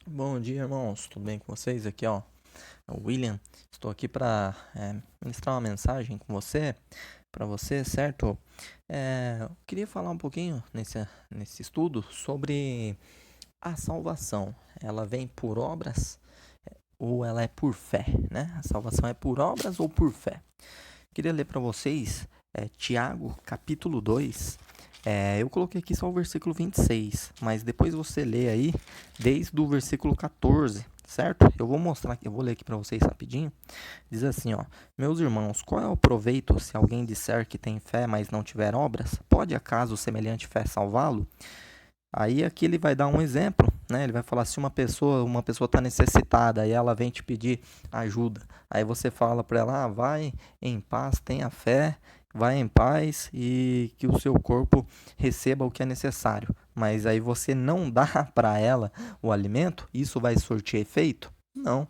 Bom dia, irmãos. Tudo bem com vocês? Aqui, ó, é o William. Estou aqui para ministrar uma mensagem com você, para você, certo? Eu queria falar um pouquinho nesse estudo sobre a salvação. Ela vem por obras ou ela é por fé, né? A salvação é por obras ou por fé? Queria ler para vocês Tiago, capítulo 2. Eu coloquei aqui só o versículo 26, mas depois você lê aí desde o versículo 14, certo? Eu vou mostrar aqui, eu vou ler aqui para vocês rapidinho. Diz assim, ó: Meus irmãos, qual é o proveito se alguém disser que tem fé, mas não tiver obras? Pode acaso semelhante fé salvá-lo? Aí aqui ele vai dar um exemplo, né? Ele vai falar se uma pessoa está necessitada e ela vem te pedir ajuda. Aí você fala para ela: vai em paz, tenha fé, vai em paz e que o seu corpo receba o que é necessário. Mas aí você não dá para ela o alimento, isso vai surtir efeito? Não.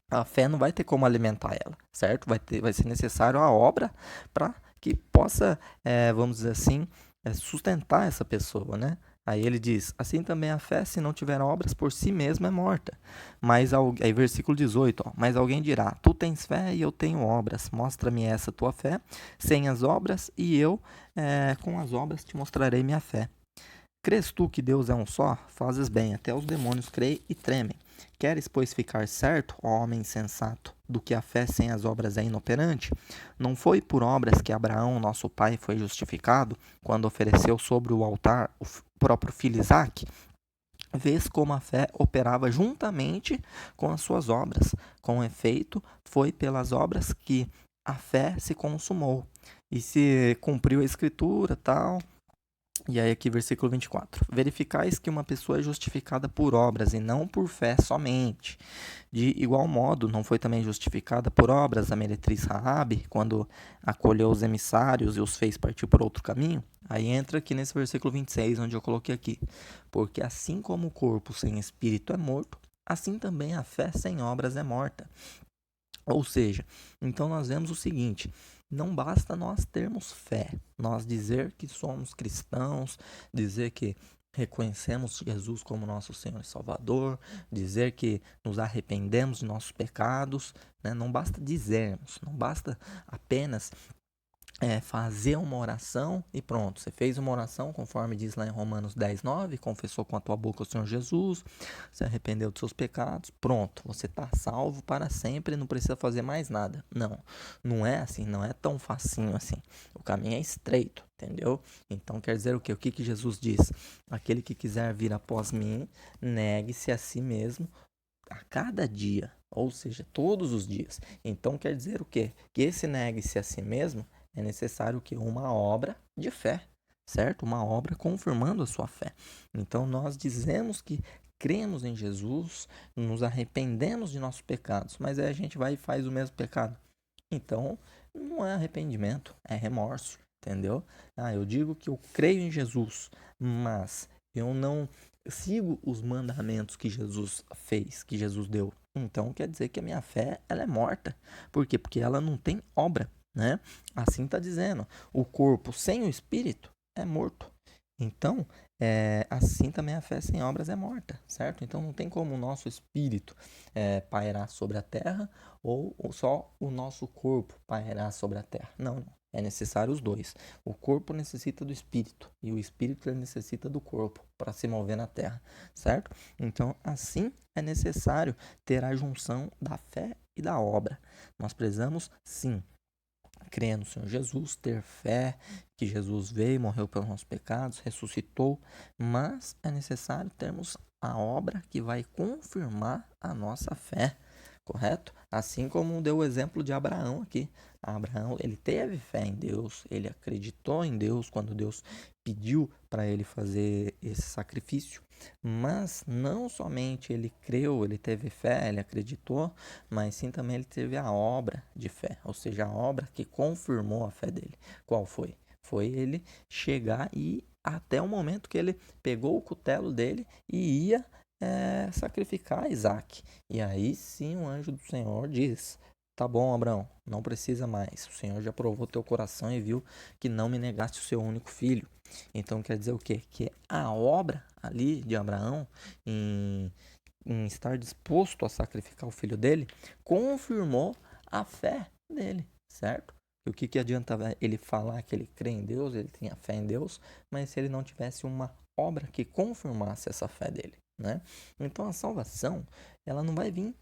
A fé não vai ter como alimentar ela, certo? Vai ser necessário a obra para que possa, vamos dizer assim, sustentar essa pessoa, né? Aí ele diz: assim também a fé, se não tiver obras, por si mesma é morta. Aí versículo 18, ó, mas alguém dirá: tu tens fé e eu tenho obras. Mostra-me essa tua fé sem as obras, e eu, com as obras, te mostrarei minha fé. Crês tu que Deus é um só? Fazes bem, até os demônios creem e tremem. Queres, pois, ficar certo, ó homem insensato, do que a fé sem as obras é inoperante? Não foi por obras que Abraão, nosso pai, foi justificado, quando ofereceu sobre o altar o próprio filho Isaque? Vês como a fé operava juntamente com as suas obras. Com efeito, foi pelas obras que a fé se consumou. E se cumpriu a escritura, tal, e aí aqui versículo 24. Verificais que uma pessoa é justificada por obras e não por fé somente. De igual modo, não foi também justificada por obras a meretriz Raabe, quando acolheu os emissários e os fez partir por outro caminho? Aí entra aqui nesse versículo 26, onde eu coloquei aqui. Porque assim como o corpo sem espírito é morto, assim também a fé sem obras é morta. Ou seja, então nós vemos o seguinte: não basta nós termos fé, nós dizer que somos cristãos, dizer que reconhecemos Jesus como nosso Senhor e Salvador, dizer que nos arrependemos de nossos pecados, né? Não basta dizermos, não basta apenas fazer uma oração e pronto. Você fez uma oração, conforme diz lá em Romanos 10:9, confessou com a tua boca o Senhor Jesus, se arrependeu dos seus pecados, pronto, você está salvo para sempre, não precisa fazer mais nada. Não, não é assim, não é tão facinho assim. O caminho é estreito, entendeu? Então quer dizer o quê? O que Jesus diz? Aquele que quiser vir após mim, negue-se a si mesmo a cada dia, ou seja, todos os dias. Então quer dizer o quê? Que esse negue-se a si mesmo é necessário que uma obra de fé, certo? Uma obra confirmando a sua fé. Então nós dizemos que cremos em Jesus, nos arrependemos de nossos pecados, mas aí a gente vai e faz o mesmo pecado. Então não é arrependimento, é remorso, entendeu? Eu digo que eu creio em Jesus, mas eu não sigo os mandamentos que Jesus fez, que Jesus deu. Então quer dizer que a minha fé ela é morta. Por quê? Porque ela não tem obra, né? Assim está dizendo. O corpo sem o espírito é morto. Então, assim também a fé sem obras é morta, certo? Então não tem como o nosso espírito pairar sobre a terra ou só o nosso corpo pairar sobre a terra. Não, não. É necessário os dois. O corpo necessita do espírito e o espírito necessita do corpo para se mover na terra, certo? Então, assim é necessário ter a junção da fé e da obra. Nós precisamos, sim, crer no Senhor Jesus, ter fé que Jesus veio, morreu pelos nossos pecados, ressuscitou, mas é necessário termos a obra que vai confirmar a nossa fé, correto? Assim como deu o exemplo de Abraão aqui. Abraão, ele teve fé em Deus, ele acreditou em Deus quando Deus pediu para ele fazer esse sacrifício, mas não somente ele creu, ele teve fé, ele acreditou, mas sim também ele teve a obra de fé, ou seja, a obra que confirmou a fé dele. Qual foi? Foi ele chegar e até o momento que ele pegou o cutelo dele e ia sacrificar Isaac. E aí sim o anjo do Senhor diz: tá bom, Abraão, não precisa mais. O Senhor já provou teu coração e viu que não me negaste o seu único filho. Então quer dizer o quê? Que a obra ali de Abraão em em estar disposto a sacrificar o filho dele, confirmou a fé dele, certo? E o que, que adianta ele falar que ele crê em Deus, ele tem a fé em Deus, mas se ele não tivesse uma obra que confirmasse essa fé dele, né? Então a salvação, ela não vai vir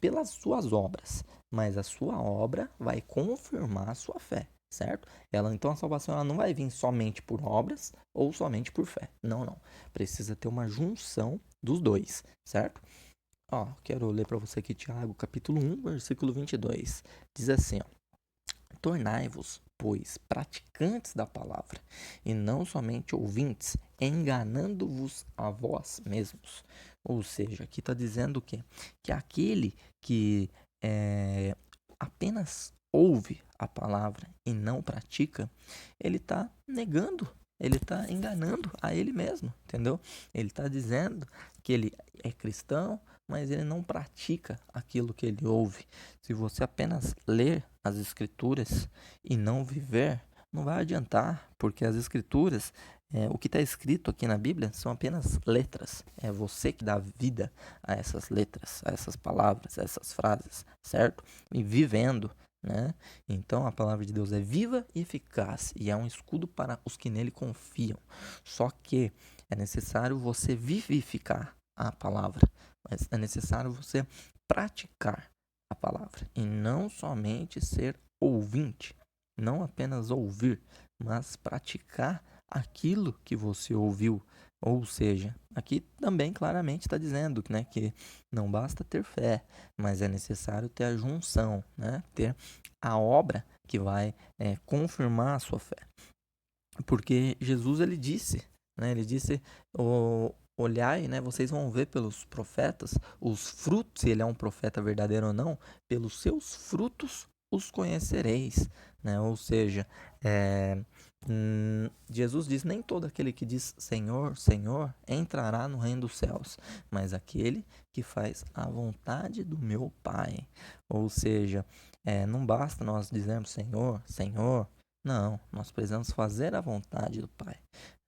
pelas suas obras, mas a sua obra vai confirmar a sua fé, certo? Então a salvação ela não vai vir somente por obras ou somente por fé. Não, não. Precisa ter uma junção dos dois, certo? Ó, quero ler para você aqui Tiago, capítulo 1, versículo 22. Diz assim, ó: tornai-vos, pois, praticantes da palavra, e não somente ouvintes, enganando-vos a vós mesmos. Ou seja, aqui está dizendo o quê? Que aquele que apenas ouve a palavra e não pratica, ele está negando, ele está enganando a ele mesmo, entendeu? Ele está dizendo que ele é cristão, mas ele não pratica aquilo que ele ouve. Se você apenas ler as escrituras e não viver, não vai adiantar, porque as escrituras, o que está escrito aqui na Bíblia são apenas letras. É você que dá vida a essas letras, a essas palavras, a essas frases, certo? E vivendo, né? Então a palavra de Deus é viva e eficaz e é um escudo para os que nele confiam. Só que é necessário você vivificar a palavra, mas é necessário você praticar a palavra e não somente ser ouvinte, não apenas ouvir, mas praticar aquilo que você ouviu. Ou seja, aqui também claramente está dizendo, né, que não basta ter fé, mas é necessário ter a junção, né, ter a obra que vai confirmar a sua fé. Porque Jesus ele disse, né, ele disse, olhai, né, vocês vão ver pelos profetas os frutos, se ele é um profeta verdadeiro ou não, pelos seus frutos os conhecereis, né? Ou seja, Jesus diz, nem todo aquele que diz Senhor, Senhor, entrará no reino dos céus, mas aquele que faz a vontade do meu Pai. Ou seja, não basta nós dizermos Senhor, Senhor, não, nós precisamos fazer a vontade do Pai,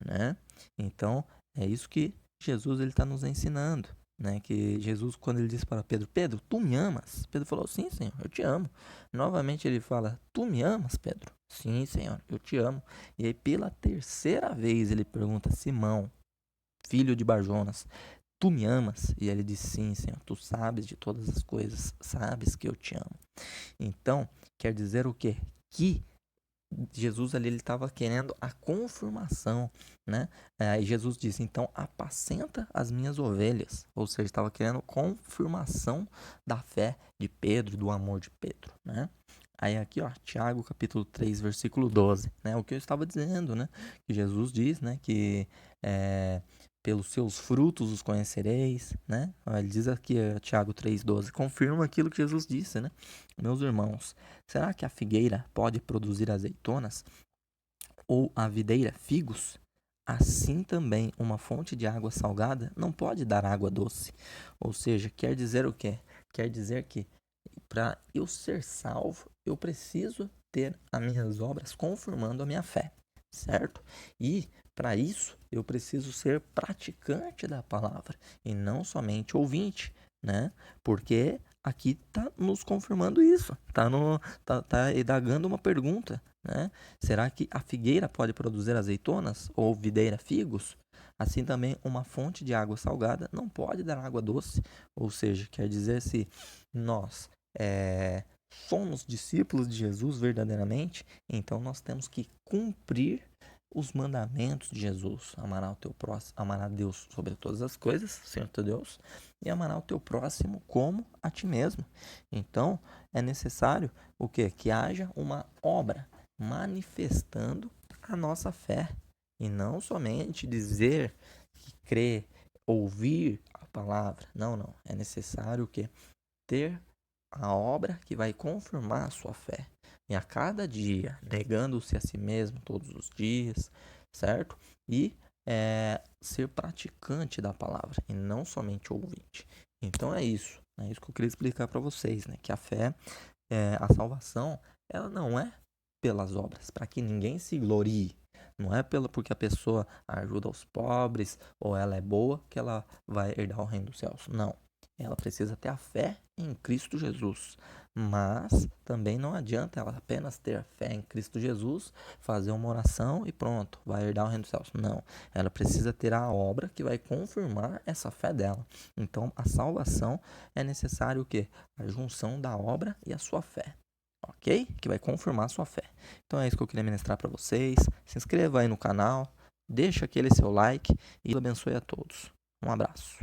né? Então, é isso que Jesus ele está nos ensinando, né? Que Jesus, quando ele disse para Pedro, Pedro, tu me amas? Pedro falou, sim, Senhor, eu te amo. Novamente ele fala, tu me amas, Pedro? Sim, Senhor, eu te amo. E aí, pela terceira vez, ele pergunta, Simão, filho de Barjonas, tu me amas? E ele diz, sim, Senhor, tu sabes de todas as coisas, sabes que eu te amo. Então, quer dizer o quê? Que Jesus ali ele estava querendo a confirmação, né? E Jesus disse, então apacenta as minhas ovelhas, ou seja, estava querendo confirmação da fé de Pedro, do amor de Pedro, né? Aí aqui, ó, Tiago capítulo 3, versículo 12, né? O que eu estava dizendo, né? Que Jesus diz, né? Que pelos seus frutos os conhecereis, né? Ele diz aqui, Tiago 3,12, confirma aquilo que Jesus disse, né? Meus irmãos, será que a figueira pode produzir azeitonas ou a videira figos? Assim também uma fonte de água salgada não pode dar água doce. Ou seja, quer dizer o quê? Quer dizer que para eu ser salvo, eu preciso ter as minhas obras confirmando a minha fé, certo? E para isso, eu preciso ser praticante da palavra e não somente ouvinte, né? Porque aqui está nos confirmando isso, tá indagando uma pergunta, né? Será que a figueira pode produzir azeitonas ou videira figos? Assim também uma fonte de água salgada não pode dar água doce, ou seja, quer dizer se nós somos discípulos de Jesus verdadeiramente, então nós temos que cumprir os mandamentos de Jesus. Amará o teu próximo, amará Deus sobre todas as coisas, Senhor teu Deus, e amará o teu próximo como a ti mesmo. Então, é necessário o quê? Que haja uma obra manifestando a nossa fé, e não somente dizer que crê, ouvir a palavra. Não, não. É necessário o quê? Ter a obra que vai confirmar a sua fé. E a cada dia, negando-se a si mesmo todos os dias, certo? E ser praticante da palavra e não somente ouvinte. Então é isso que eu queria explicar para vocês, né? Que a fé, a salvação, ela não é pelas obras, para que ninguém se glorie, Não é porque a pessoa ajuda os pobres ou ela é boa que ela vai herdar o reino dos céus. Não. Ela precisa ter a fé em Cristo Jesus. Mas também não adianta ela apenas ter a fé em Cristo Jesus, fazer uma oração e pronto, vai herdar o reino dos céus. Não. Ela precisa ter a obra que vai confirmar essa fé dela. Então, a salvação é necessário o quê? A junção da obra e a sua fé. Ok? Que vai confirmar a sua fé. Então é isso que eu queria ministrar para vocês. Se inscreva aí no canal, deixa aquele seu like e Deus abençoe a todos. Um abraço.